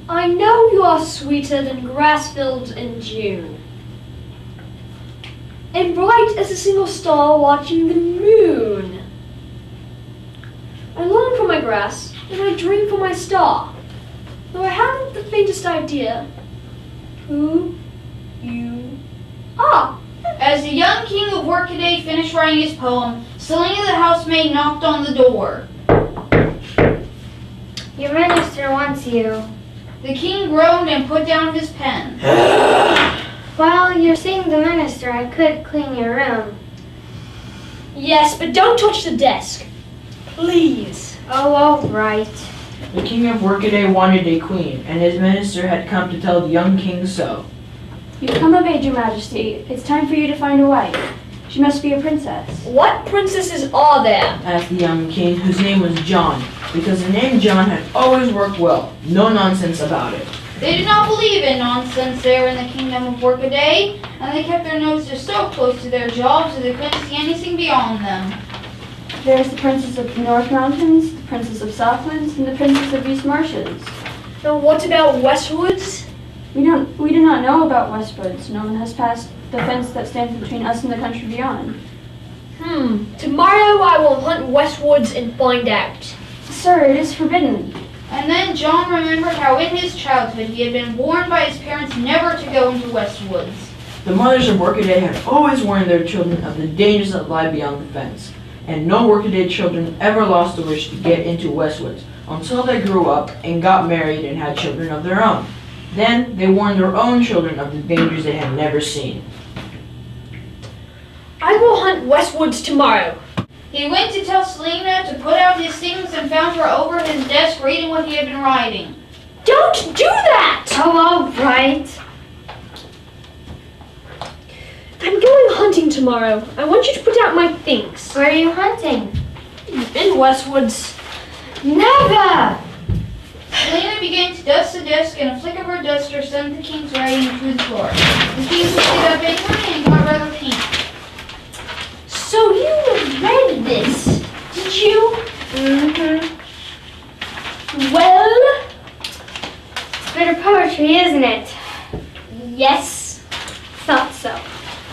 I know you are sweeter than grass fields in June, and bright as a single star watching the moon. I long for my grass, and I dream for my star, though I haven't the faintest idea who you are. As the young king of Workaday finished writing his poem, Selena the housemaid knocked on the door. Your minister wants you. The king groaned and put down his pen. While you're seeing the minister, I could clean your room. Yes, but don't touch the desk. Please. Oh, all right. The king of Workaday wanted a queen, and his minister had come to tell the young king so. You've come of age, your majesty. It's time for you to find a wife. She must be a princess. What princesses are there? Asked the young king, whose name was John, because the name John had always worked well. No nonsense about it. They did not believe in nonsense there in the kingdom of Workaday, and they kept their noses so close to their jobs that they couldn't see anything beyond them. There's the princess of the North Mountains, the princess of Southlands, and the princess of East Marshes. And what about Westwoods? We do not know about Westwoods. No one has passed the fence that stands between us and the country beyond. Tomorrow I will hunt Westwoods and find out. Sir, it is forbidden. And then John remembered how in his childhood he had been warned by his parents never to go into Westwoods. The mothers of Workaday had always warned their children of the dangers that lie beyond the fence, and no Workaday children ever lost the wish to get into Westwoods until they grew up and got married and had children of their own. Then they warned their own children of the dangers they had never seen. I will hunt Westwoods tomorrow. He went to tell Selena to put out his things and found her over his desk reading what he had been writing. Don't do that! Oh, all right. I'm going hunting tomorrow. I want you to put out my things. Where are you hunting? In Westwoods. Never! Selena began to dust the desk, and a flick of her duster sent the king's writing through the floor. The king picked it up anyway and got rather pink. So you read this, did you? Mm-hmm. Well? It's better poetry, isn't it? Yes. Thought so.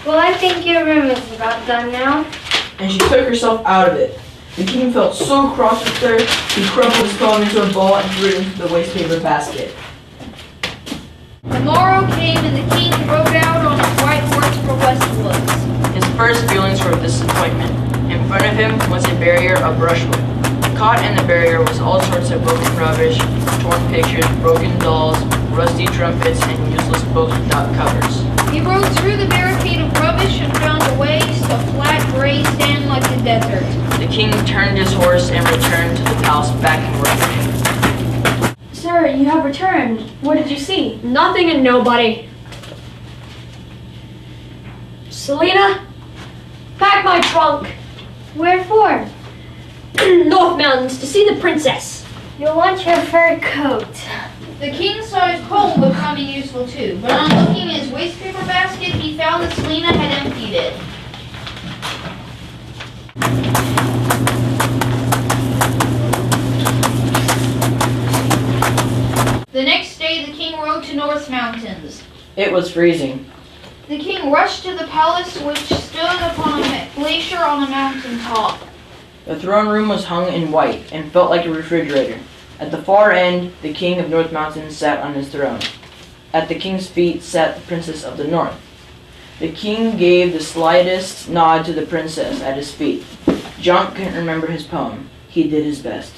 Well, I think your room is about done now. And she took herself out of it. The king felt so cross with her, he crumpled his poem into a ball and threw it into the wastepaper basket. The morrow came, and the king rode out on his white horse for Westwoods. His first feelings were of disappointment. In front of him was a barrier of brushwood. Caught in the barrier was all sorts of broken rubbish, torn pictures, broken dolls, rusty trumpets, and useless books without covers. He rode through the barricade of rubbish and found a waste of flat gray sand like the desert. The king turned his horse and returned to the palace back in Workaday. Sir, you have returned. What did you see? Nothing and nobody. Selena, pack my trunk. Where for? North Mountains to see the princess. You'll want your fur coat. The king saw his poem becoming useful too, but on looking in his wastepaper basket, he found that Selena had emptied it. The next day, the king rode to North Mountains. It was freezing. The king rushed to the palace, which stood upon a glacier on a mountain top. The throne room was hung in white and felt like a refrigerator. At the far end, the king of North Mountains sat on his throne. At the king's feet sat the princess of the north. The king gave the slightest nod to the princess at his feet. John couldn't remember his poem. He did his best.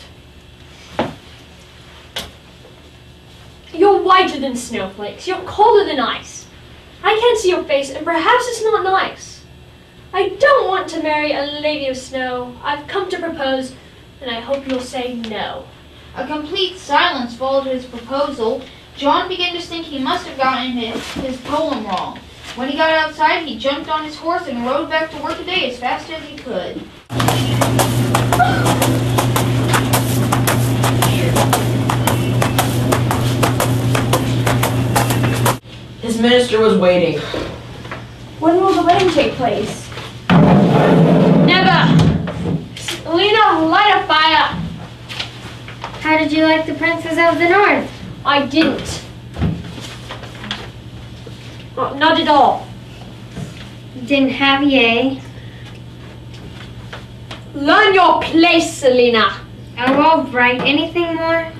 You're whiter than snowflakes. You're colder than ice. I can't see your face, and perhaps it's not nice. I don't want to marry a lady of snow. I've come to propose, and I hope you'll say no. A complete silence followed his proposal. John began to think he must have gotten his poem wrong. When he got outside, he jumped on his horse and rode back to Workaday as fast as he could. His minister was waiting. When will the wedding take place? Never! Selena, light a fire! How did you like the princess of the north? I didn't. Not at all. Didn't have ye. Learn your place, Selena. Oh, all right. Anything more?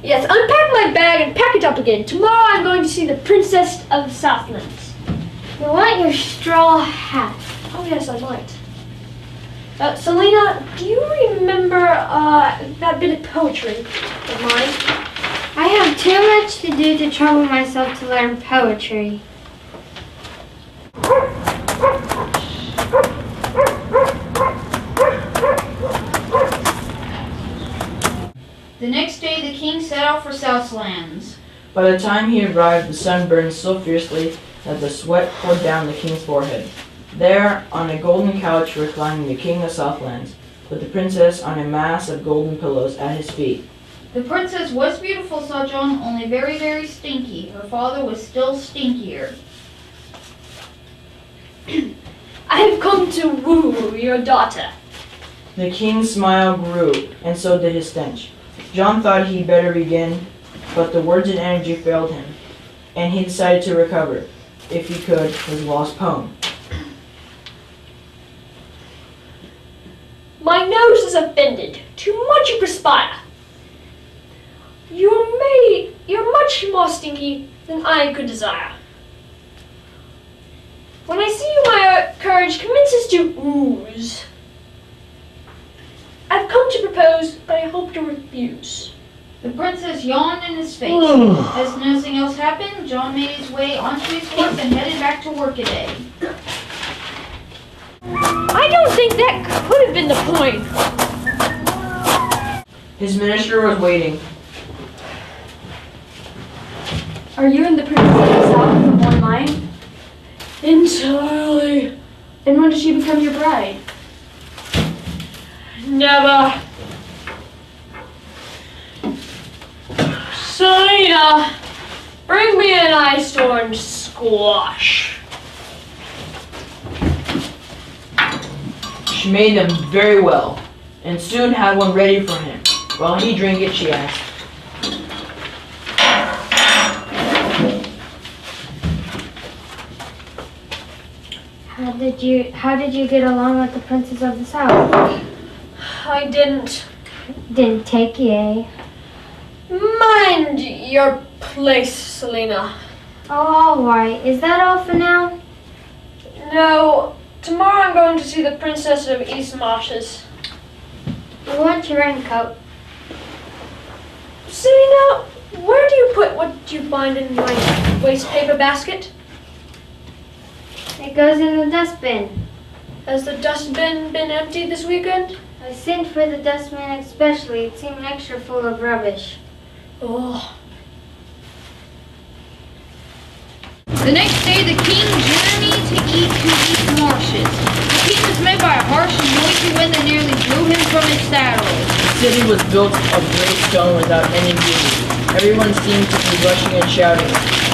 Yes, unpack my bag and pack it up again. Tomorrow I'm going to see the Princess of the Southlands. You want your straw hat? Oh yes, I might. Selena, do you remember that bit of poetry of mine? I have too much to do to trouble myself to learn poetry. The next day the king set out for Southlands. By the time he arrived, the sun burned so fiercely that the sweat poured down the king's forehead. There, on a golden couch, reclining the king of Southlands, with the princess on a mass of golden pillows at his feet. The princess was beautiful, saw John, only very, very stinky. Her father was still stinkier. I have come to woo your daughter. The king's smile grew, and so did his stench. John thought he'd better begin, but the words and energy failed him, and he decided to recover, if he could, his lost poem. My nose is offended. Too much you perspire. You're much more stinky than I could desire. When I see you, my courage commences to ooze. I've come to propose, but I hope to refuse. The princess yawned in his face. As nothing else happened, John made his way onto his horse and headed back to work a day. I don't think that could have been the point. His minister was waiting. Are you and the princess of the south of one mind? Entirely. Then when does she become your bride? Never. Selena, bring me an iced orange squash. She made them very well, and soon had one ready for him. While he drank it, she asked, How did you get along with the princess of the south? I didn't. Didn't take ye. Mind your place, Selena. Oh, all right. Is that all for now? No, tomorrow I'm going to see the Princess of East Marshes. You want your raincoat? Selena, where do you put what you find in my waste paper basket? It goes in the dustbin. Has the dustbin been emptied this weekend? I sent for the dustbin especially. It seemed extra full of rubbish. Oh. The next day the king journeyed to East Marshes. The king was met by a harsh and noisy wind that nearly blew him from his saddle. the city was built of great stone without any beauty. Everyone seemed to be rushing and shouting.